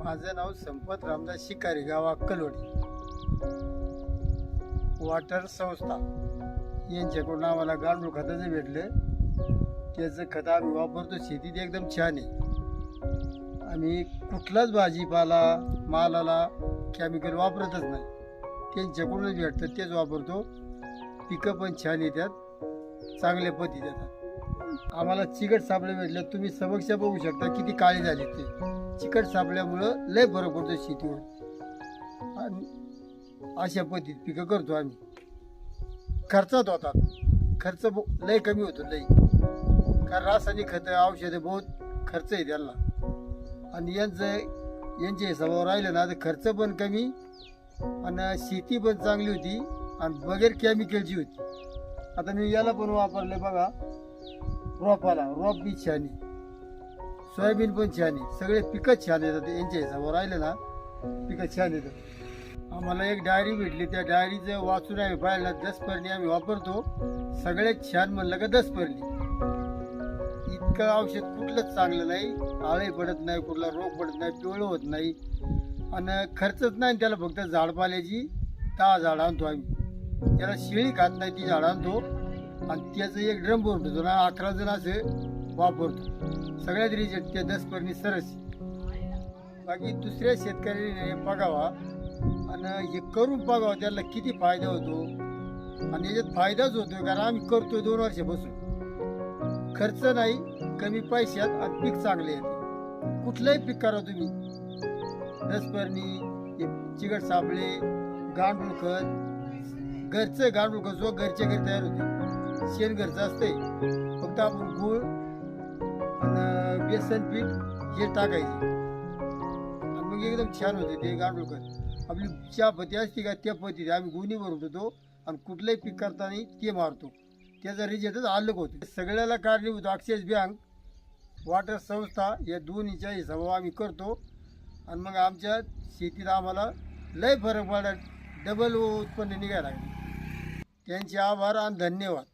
माझं नाव संपत रामदास शिकारी, गाव अक्कलवाडी. वॉटर संस्था यांच्याकडून आम्हाला गांडूळ खताचं भेटलं. त्याचं खत आम्ही वापरतो शेतीत, एकदम छान आहे. आम्ही कुठलाच भाजीपाला मालाला केमिकल वापरतच नाही, त्यांच्याकडूनच भेटतं तेच वापरतो. पिकं पण छान येतात, चांगल्या पती देतात. आम्हाला चिकट सापळे भेटले, तुम्ही समक्ष बघू शकता किती काळी झाली. ते चिकट सापल्यामुळं लय फरक पडतो शेतीवर. आणि अशा पद्धतीत पिकं करतो आम्ही. खर्चात होतात, खर्च लय कमी होतो लय, कारण रासायनिक खतं औषधं बहुत खर्च आहे त्याला. आणि यांच्या हिसाबावर राहिलं ना तर खर्च पण कमी आणि शेती पण चांगली होती आणि बगैर केमिकलची होती. आता मी याला पण वापरले बघा, रोपाला रोप बी छान आहे, सोयाबीन पण छान आहे, सगळे पिकं छान येतात. यांच्या हिसाबावर राहिले ना पिकं छान येतात. आम्हाला एक डायरी भेटली, त्या डायरीचं वाचून आम्ही पाहिलं, 10 परणी आम्ही वापरतो. सगळ्यात छान म्हणलं का 10 परणी. इतकं औषध कुठलंच चांगलं नाही, आळे पडत नाही, कुठला रोग पडत नाही, पिवळं होत नाही आणि खर्चच नाही त्याला. फक्त झाडपाल्याची 10 झाडं आणतो आम्ही, त्याला शिळी खात नाही, ती झाडं आणतो आणि त्याचं एक ड्रम भरून ठेवतो ना, 11 जण असं वापरतो. सगळ्यात रिजेक्ट त्या 10 परणी सरस. बाकी दुसऱ्या शेतकऱ्याने बघावा आणि हे करून बघावं त्याला किती फायदा होतो. आणि याच्यात फायदाच होतो, कारण आम्ही करतोय 2 वर्षापासून. खर्च नाही, कमी पैशात आणि पीक चांगले येते. कुठलंही पीक करा तुम्ही, 10 परणी, चिकट सापळे, गांडूळ खत, घरचं गांडूळ खत जो घरच्या घरी तयार होते, शेण घरचं असते. फक्त आपण गूळ आणि बेसन पीठ हे टाकायचे आणि मग एकदम छान होते ते गांडूळ खत. आपली चहा पत्ती असते का त्या पद्धतीने आम्ही गुणी भरून ठेवतो आणि कुठलंही पीक करताना ते मारतो. त्याचा रिझल्टच अलग होतो. सगळ्याला कारणीभूत ॲक्सिस बँक, वॉटर संस्था या दोन्हीच्या हिसाबावर आम्ही करतो. आणि मग आमच्या शेतीत आम्हाला लय फरक पडला, डबल उत्पन्न निघायला लागले. त्यांचे आभार आणि धन्यवाद.